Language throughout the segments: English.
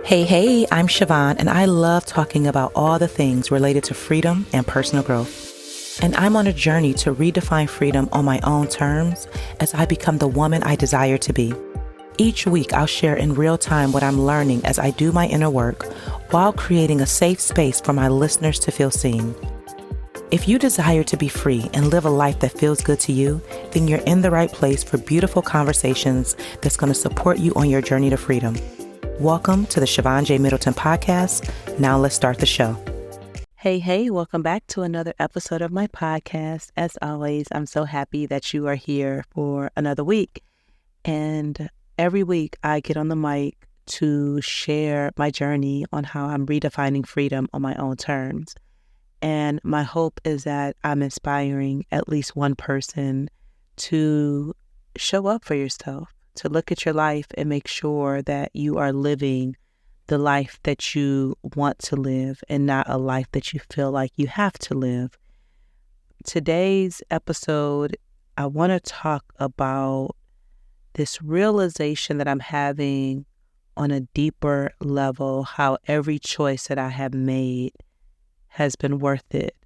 Hey, I'm Siobhan, and I love talking about all the things related to freedom and personal growth. And I'm on a journey to redefine freedom on my own terms as I become the woman I desire to be. Each week, I'll share in real time what I'm learning as I do my inner work while creating a safe space for my listeners to feel seen. If you desire to be free and live a life that feels good to you, then you're in the right place for beautiful conversations that's going to support you on your journey to freedom. Welcome to the Siobhan J. Middleton podcast. Now let's start the show. Hey, welcome back to another episode of my podcast. As always, I'm so happy that you are here for another week. And every week I get on the mic to share my journey on how I'm redefining freedom on my own terms. And my hope is that I'm inspiring at least one person to show up for yourself, to look at your life and make sure that you are living the life that you want to live and not a life that you feel like you have to live. Today's episode, I want to talk about this realization that I'm having on a deeper level, how every choice that I have made has been worth it.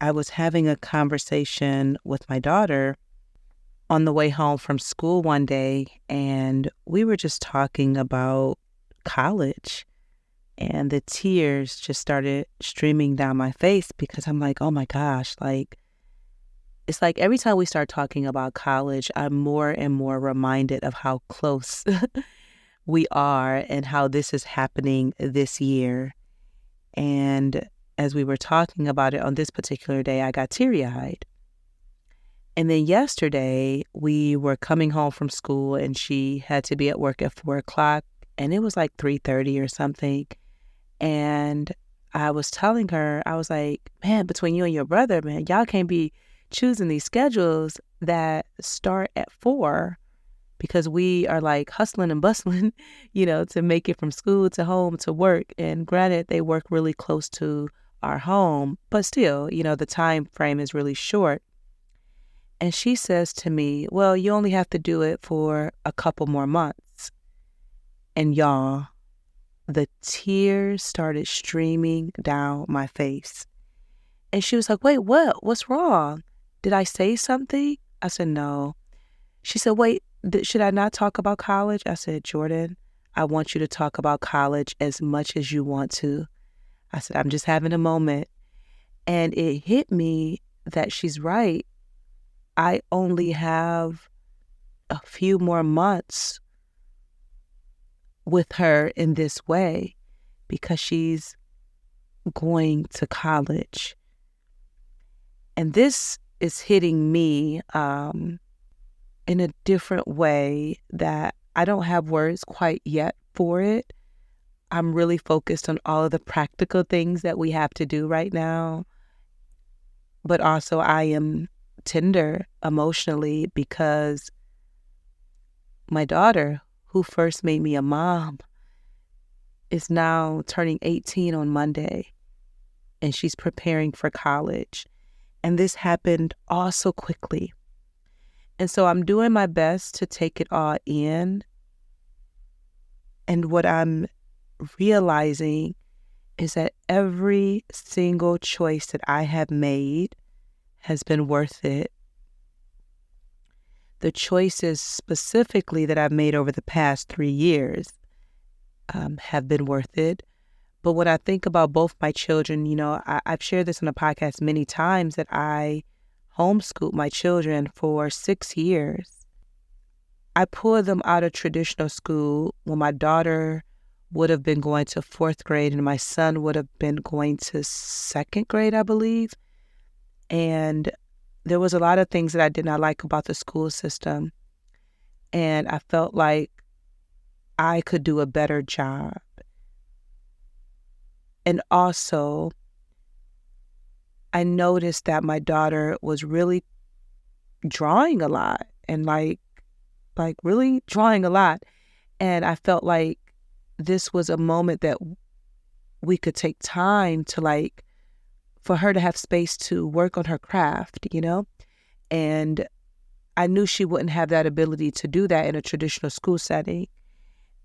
I was having a conversation with my daughter on the way home from school one day, and we were just talking about college, and the tears just started streaming down my face because I'm like, oh my gosh, it's like every time we start talking about college, I'm more and more reminded of how close we are and how this is happening this year. And as we were talking about it on this particular day, I got teary-eyed. And then yesterday, we were coming home from school and she had to be at work at 4 o'clock and it was like 3:30 or something. And I was telling her, I was like, man, between you and your brother, man, y'all can't be choosing these schedules that start at 4 because we are like hustling and bustling, to make it from school to home to work. And granted, they work really close to our home, but still, the time frame is really short. And she says to me, well, you only have to do it for a couple more months. And y'all, the tears started streaming down my face. And she was like, wait, what's wrong? Did I say something? I said, no. She said, wait, should I not talk about college? I said, Jordan, I want you to talk about college as much as you want to. I said, I'm just having a moment. And it hit me that she's right. I only have a few more months with her in this way because she's going to college. And this is hitting me in a different way that I don't have words quite yet for it. I'm really focused on all of the practical things that we have to do right now. But also I am tender emotionally because my daughter, who first made me a mom, is now turning 18 on Monday, and she's preparing for college. And this happened all so quickly. And so I'm doing my best to take it all in. And what I'm realizing is that every single choice that I have made has been worth it. The choices specifically that I've made over the past 3 years have been worth it. But when I think about both my children, I've shared this on a podcast many times that I homeschooled my children for 6 years. I pulled them out of traditional school when my daughter would have been going to 4th grade and my son would have been going to 2nd grade, I believe. And there was a lot of things that I did not like about the school system. And I felt like I could do a better job. And also, I noticed that my daughter was really drawing a lot and like really drawing a lot. And I felt like this was a moment that we could take time to for her to have space to work on her craft, And I knew she wouldn't have that ability to do that in a traditional school setting.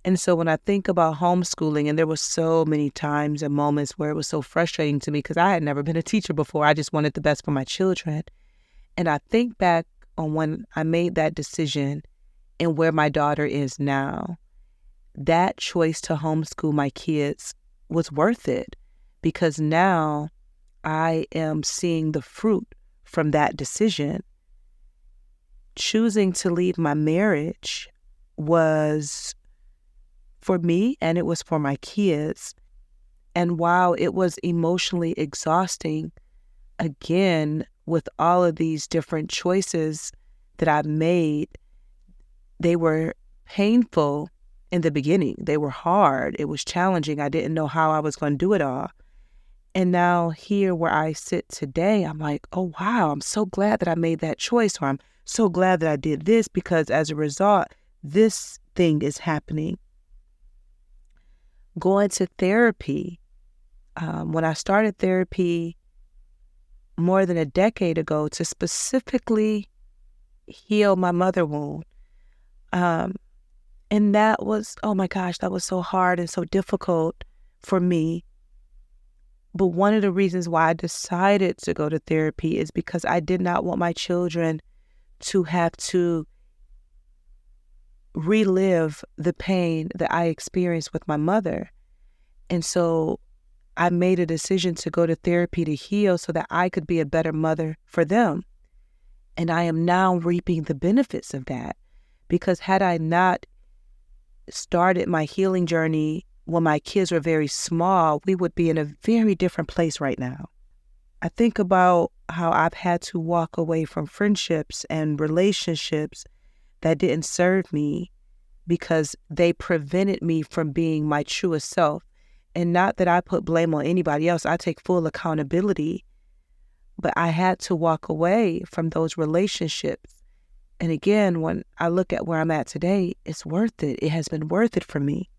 And so when I think about homeschooling, and there were so many times and moments where it was so frustrating to me because I had never been a teacher before. I just wanted the best for my children. And I think back on when I made that decision and where my daughter is now, that choice to homeschool my kids was worth it because now I am seeing the fruit from that decision. Choosing to leave my marriage was for me and it was for my kids. And while it was emotionally exhausting, again, with all of these different choices that I've made, they were painful in the beginning. They were hard. It was challenging. I didn't know how I was going to do it all. And now here where I sit today, I'm like, oh, wow, I'm so glad that I made that choice, or I'm so glad that I did this because as a result, this thing is happening. Going to therapy, when I started therapy more than a decade ago to specifically heal my mother wound, and that was, oh my gosh, that was so hard and so difficult for me. But one of the reasons why I decided to go to therapy is because I did not want my children to have to relive the pain that I experienced with my mother. And so I made a decision to go to therapy to heal so that I could be a better mother for them. And I am now reaping the benefits of that because had I not started my healing journey when my kids were very small, we would be in a very different place right now. I think about how I've had to walk away from friendships and relationships that didn't serve me because they prevented me from being my truest self. And not that I put blame on anybody else. I take full accountability. But I had to walk away from those relationships. And again, when I look at where I'm at today, it's worth it. It has been worth it for me.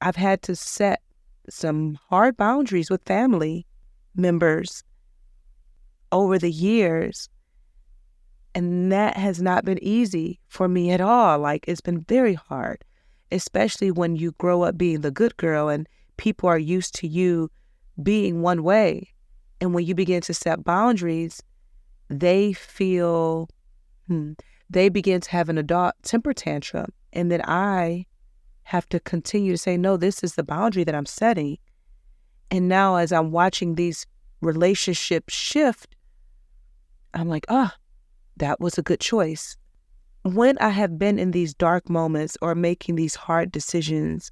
I've had to set some hard boundaries with family members over the years. And that has not been easy for me at all. Like, it's been very hard, especially when you grow up being the good girl and people are used to you being one way. And when you begin to set boundaries, they begin to have an adult temper tantrum. And then I have to continue to say, no, this is the boundary that I'm setting. And now as I'm watching these relationships shift, I'm like, that was a good choice. When I have been in these dark moments or making these hard decisions,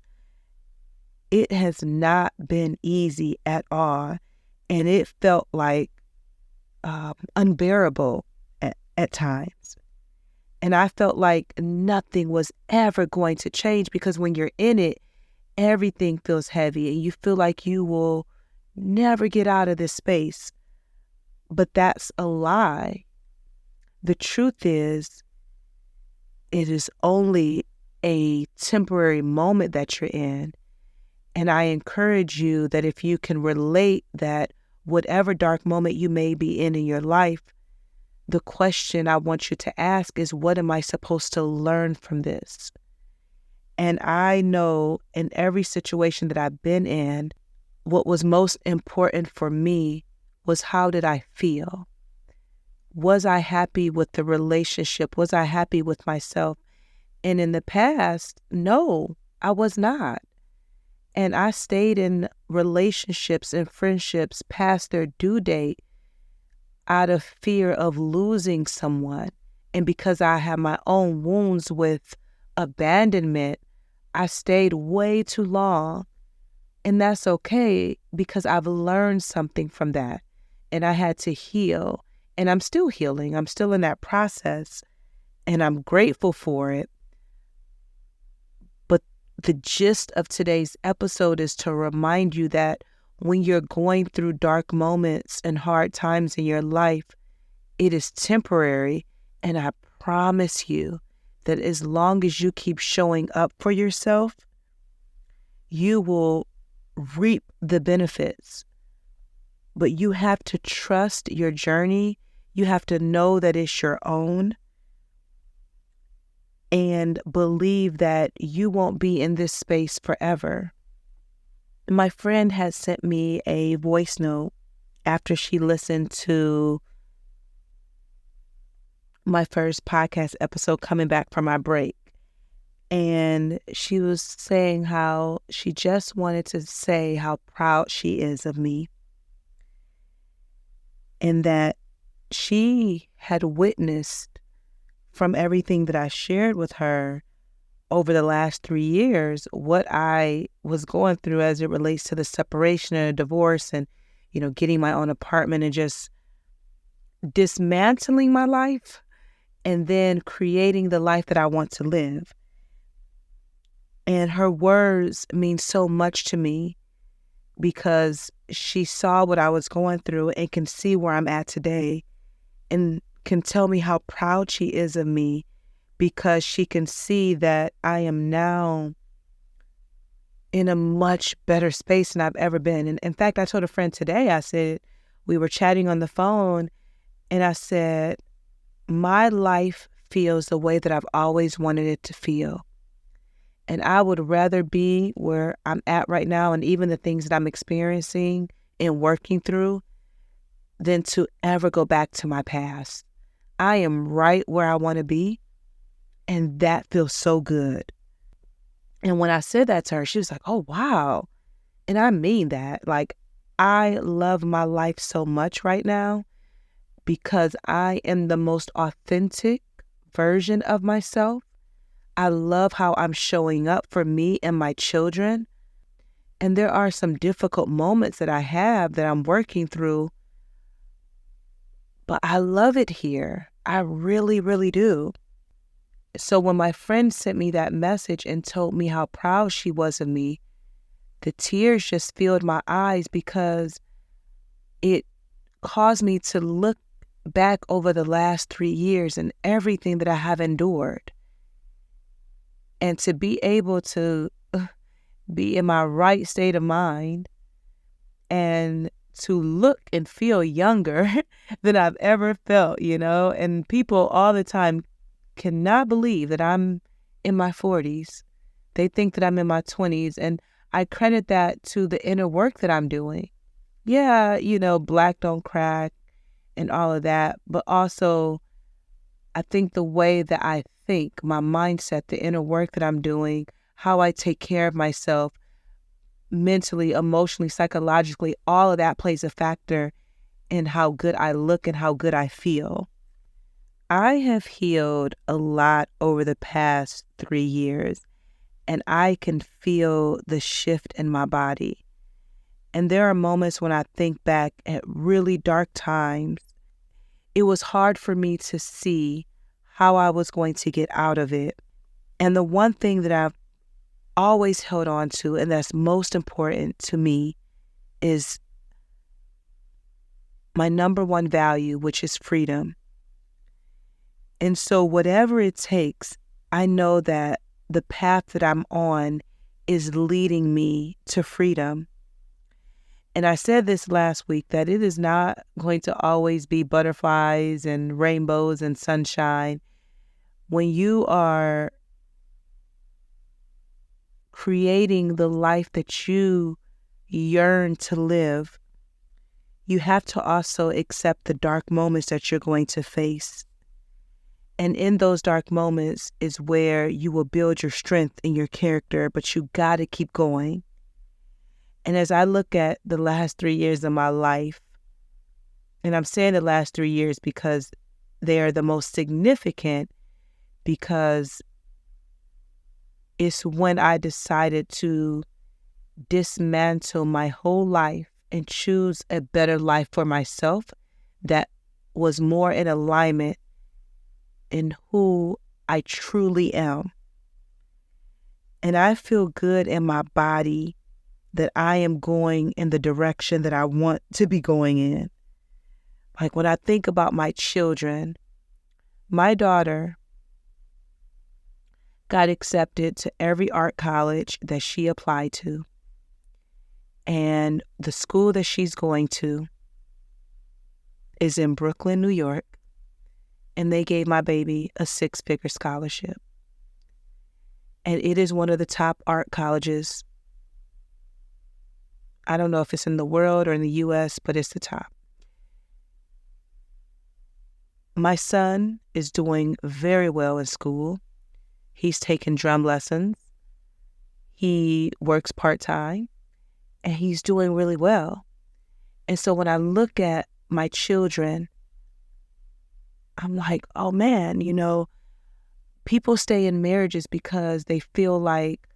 it has not been easy at all. And it felt like unbearable at times. And I felt like nothing was ever going to change because when you're in it, everything feels heavy and you feel like you will never get out of this space. But that's a lie. The truth is, it is only a temporary moment that you're in. And I encourage you that if you can relate that whatever dark moment you may be in your life, the question I want you to ask is, what am I supposed to learn from this? And I know in every situation that I've been in, what was most important for me was how did I feel? Was I happy with the relationship? Was I happy with myself? And in the past, no, I was not. And I stayed in relationships and friendships past their due date out of fear of losing someone. And because I have my own wounds with abandonment, I stayed way too long. And that's okay because I've learned something from that. And I had to heal. And I'm still healing. I'm still in that process. And I'm grateful for it. But the gist of today's episode is to remind you that when you're going through dark moments and hard times in your life, it is temporary. And I promise you that as long as you keep showing up for yourself, you will reap the benefits. But you have to trust your journey. You have to know that it's your own. and believe that you won't be in this space forever. My friend had sent me a voice note after she listened to my first podcast episode coming back from my break. And she was saying how she just wanted to say how proud she is of me, and that she had witnessed from everything that I shared with her over the last 3 years what I was going through as it relates to the separation and a divorce and, getting my own apartment and just dismantling my life and then creating the life that I want to live. And her words mean so much to me because she saw what I was going through and can see where I'm at today and can tell me how proud she is of me because she can see that I am now in a much better space than I've ever been. And in fact, I told a friend today, I said, we were chatting on the phone, and I said, my life feels the way that I've always wanted it to feel. And I would rather be where I'm at right now and even the things that I'm experiencing and working through than to ever go back to my past. I am right where I want to be, and that feels so good. And when I said that to her, she was like, oh, wow. And I mean that. Like, I love my life so much right now because I am the most authentic version of myself. I love how I'm showing up for me and my children. And there are some difficult moments that I have that I'm working through, but I love it here. I really, really do. So when my friend sent me that message and told me how proud she was of me, the tears just filled my eyes because it caused me to look back over the last 3 years and everything that I have endured. And to be able to be in my right state of mind and to look and feel younger than I've ever felt, and people all the time cannot believe that I'm in my 40s. They think that I'm in my 20s, and I credit that to the inner work that I'm doing. Yeah, black don't crack and all of that, but also I think the way that I think, my mindset, the inner work that I'm doing, how I take care of myself mentally, emotionally, psychologically, all of that plays a factor in how good I look and how good I feel. I have healed a lot over the past 3 years, and I can feel the shift in my body. And there are moments when I think back at really dark times. It was hard for me to see how I was going to get out of it. And the one thing that I've always held on to, and that's most important to me, is my number one value, which is freedom. And so whatever it takes, I know that the path that I'm on is leading me to freedom. And I said this last week that it is not going to always be butterflies and rainbows and sunshine. When you are creating the life that you yearn to live, you have to also accept the dark moments that you're going to face. And in those dark moments is where you will build your strength in your character, but you got to keep going. And as I look at the last 3 years of my life, and I'm saying the last 3 years because they are the most significant, because it's when I decided to dismantle my whole life and choose a better life for myself that was more in alignment in who I truly am. And I feel good in my body that I am going in the direction that I want to be going in. Like when I think about my children, my daughter got accepted to every art college that she applied to. And the school that she's going to is in Brooklyn, New York. And they gave my baby a 6-figure scholarship. and it is one of the top art colleges. I don't know if it's in the world or in the U.S., but it's the top. My son is doing very well in school. He's taking drum lessons. He works part-time, and he's doing really well. And so when I look at my children, I'm like, oh man, people stay in marriages because they feel like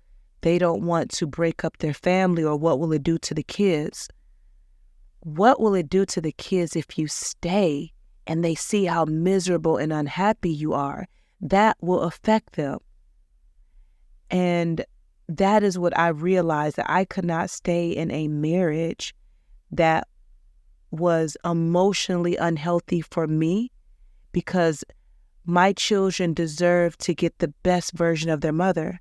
they don't want to break up their family, or what will it do to the kids? What will it do to the kids if you stay and they see how miserable and unhappy you are? That will affect them. And that is what I realized, that I could not stay in a marriage that was emotionally unhealthy for me, because my children deserve to get the best version of their mother.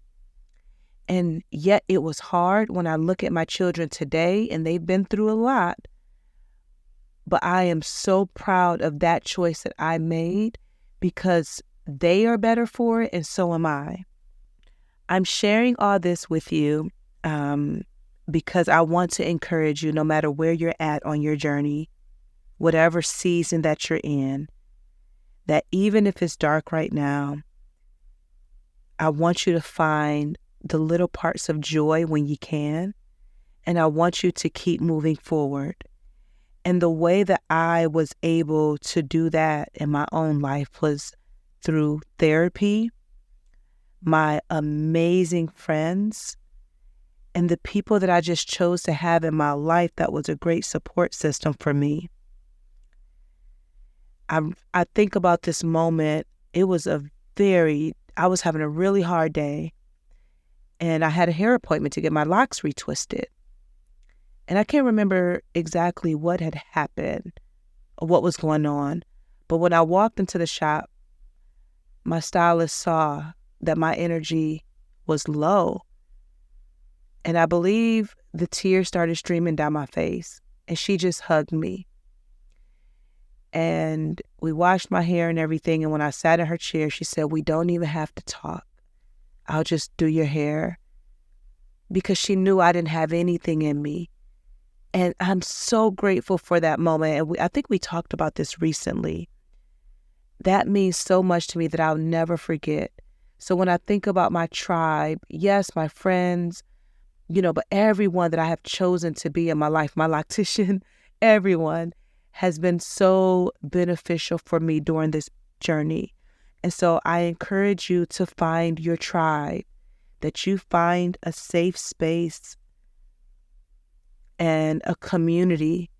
And yet it was hard when I look at my children today, and they've been through a lot. But I am so proud of that choice that I made, because they are better for it, and so am I. I'm sharing all this with you because I want to encourage you, no matter where you're at on your journey, whatever season that you're in, that even if it's dark right now, I want you to find the little parts of joy when you can, and I want you to keep moving forward. And the way that I was able to do that in my own life was through therapy, my amazing friends, and the people that I just chose to have in my life that was a great support system for me. I think about this moment. It was I was having a really hard day, and I had a hair appointment to get my locks retwisted. And I can't remember exactly what had happened or what was going on. But when I walked into the shop, my stylist saw that my energy was low. And I believe the tears started streaming down my face. And she just hugged me. And we washed my hair and everything. And when I sat in her chair, she said, "We don't even have to talk. I'll just do your hair." Because she knew I didn't have anything in me. And I'm so grateful for that moment. And I think we talked about this recently. That means so much to me that I'll never forget. So when I think about my tribe, yes, my friends, but everyone that I have chosen to be in my life, my loctician, everyone has been so beneficial for me during this journey. And so I encourage you to find your tribe, that you find a safe space and a community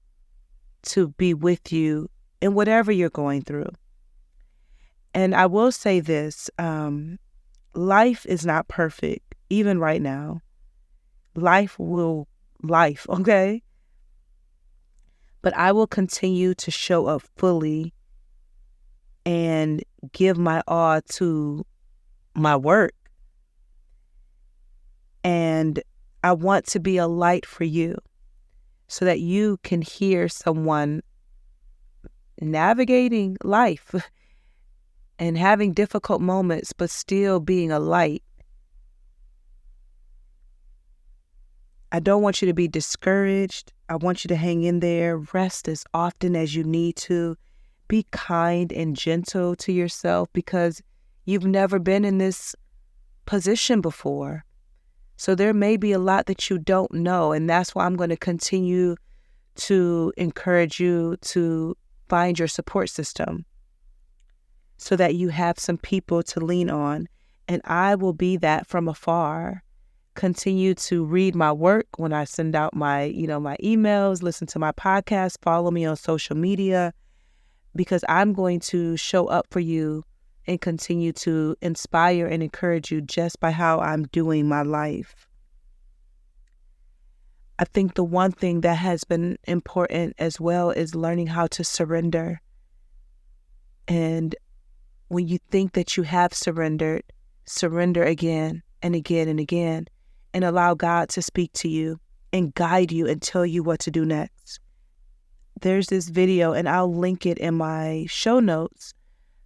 to be with you in whatever you're going through. And I will say this, life is not perfect, even right now. Life, okay? But I will continue to show up fully and give my all to my work. And I want to be a light for you, so that you can hear someone navigating life and having difficult moments, but still being a light. I don't want you to be discouraged. I want you to hang in there, rest as often as you need to. Be kind and gentle to yourself, because you've never been in this position before. So there may be a lot that you don't know, and that's why I'm going to continue to encourage you to find your support system, so that you have some people to lean on. And I will be that from afar. Continue to read my work when I send out my emails, listen to my podcast, follow me on social media, because I'm going to show up for you and continue to inspire and encourage you just by how I'm doing my life. I think the one thing that has been important as well is learning how to surrender. And when you think that you have surrendered, surrender again and again and again, and allow God to speak to you and guide you and tell you what to do next. There's this video, and I'll link it in my show notes,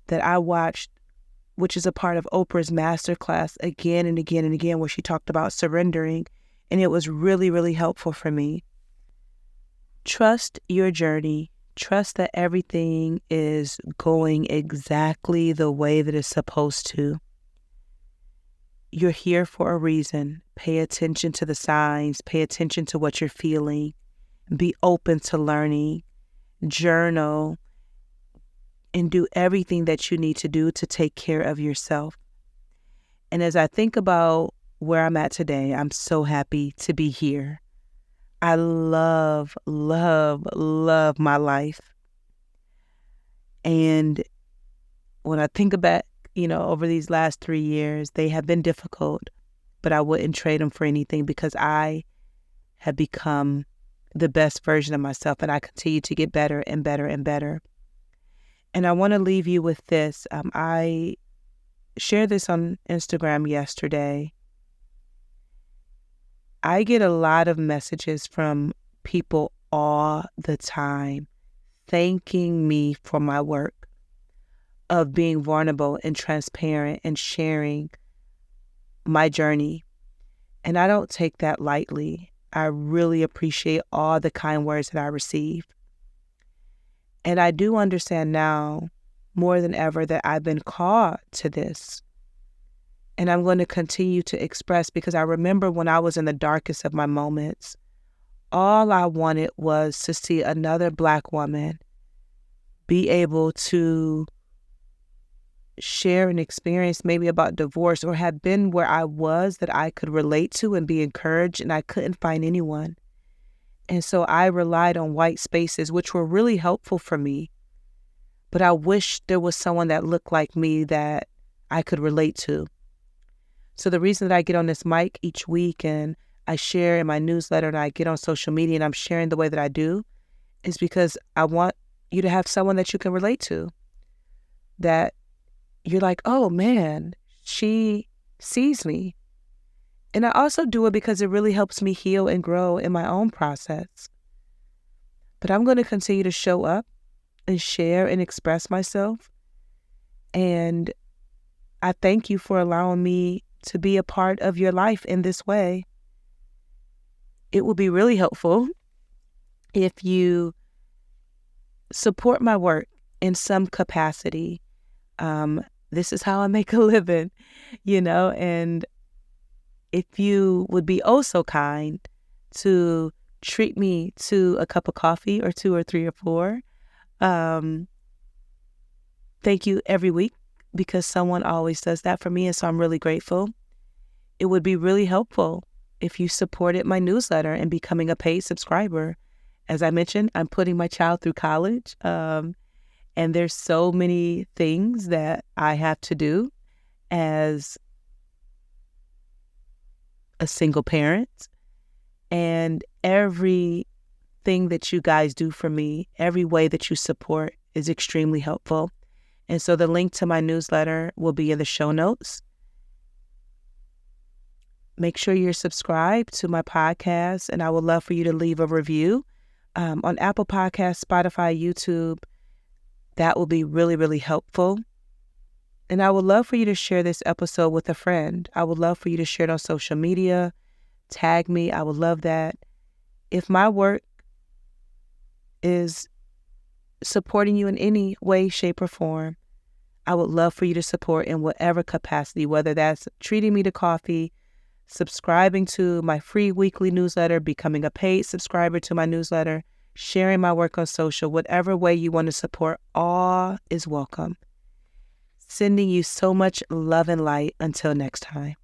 that I watched which is a part of Oprah's masterclass again and again and again, where she talked about surrendering. And it was really, really helpful for me. Trust your journey. Trust that everything is going exactly the way that it's supposed to. You're here for a reason. Pay attention to the signs. Pay attention to what you're feeling. Be open to learning. Journal. And do everything that you need to do to take care of yourself. And as I think about where I'm at today, I'm so happy to be here. I love, love, love my life. And when I think about, over these last 3 years, they have been difficult, but I wouldn't trade them for anything because I have become the best version of myself, and I continue to get better and better and better. And I want to leave you with this. I shared this on Instagram yesterday. I get a lot of messages from people all the time thanking me for my work of being vulnerable and transparent and sharing my journey. And I don't take that lightly. I really appreciate all the kind words that I receive. And I do understand now more than ever that I've been called to this. And I'm going to continue to express, because I remember when I was in the darkest of my moments, all I wanted was to see another Black woman be able to share an experience maybe about divorce, or have been where I was that I could relate to and be encouraged, and I couldn't find anyone. And so I relied on white spaces, which were really helpful for me. But I wish there was someone that looked like me that I could relate to. So the reason that I get on this mic each week and I share in my newsletter and I get on social media and I'm sharing the way that I do is because I want you to have someone that you can relate to. That you're like, oh man, she sees me. And I also do it because it really helps me heal and grow in my own process. But I'm going to continue to show up and share and express myself. And I thank you for allowing me to be a part of your life in this way. It will be really helpful if you support my work in some capacity. This is how I make a living, and if you would be oh so kind to treat me to a cup of coffee or 2 or 3 or 4. Thank you every week, because someone always does that for me, and so I'm really grateful. It would be really helpful if you supported my newsletter and becoming a paid subscriber. As I mentioned, I'm putting my child through college, and there's so many things that I have to do as a single parent, and everything that you guys do for me, every way that you support is extremely helpful. And so the link to my newsletter will be in the show notes. Make sure you're subscribed to my podcast, and I would love for you to leave a review on Apple Podcasts, Spotify, YouTube. That will be really, really helpful. And I would love for you to share this episode with a friend. I would love for you to share it on social media. Tag me. I would love that. If my work is supporting you in any way, shape, or form, I would love for you to support in whatever capacity, whether that's treating me to coffee, subscribing to my free weekly newsletter, becoming a paid subscriber to my newsletter, sharing my work on social, whatever way you want to support, all is welcome. Sending you so much love and light until next time.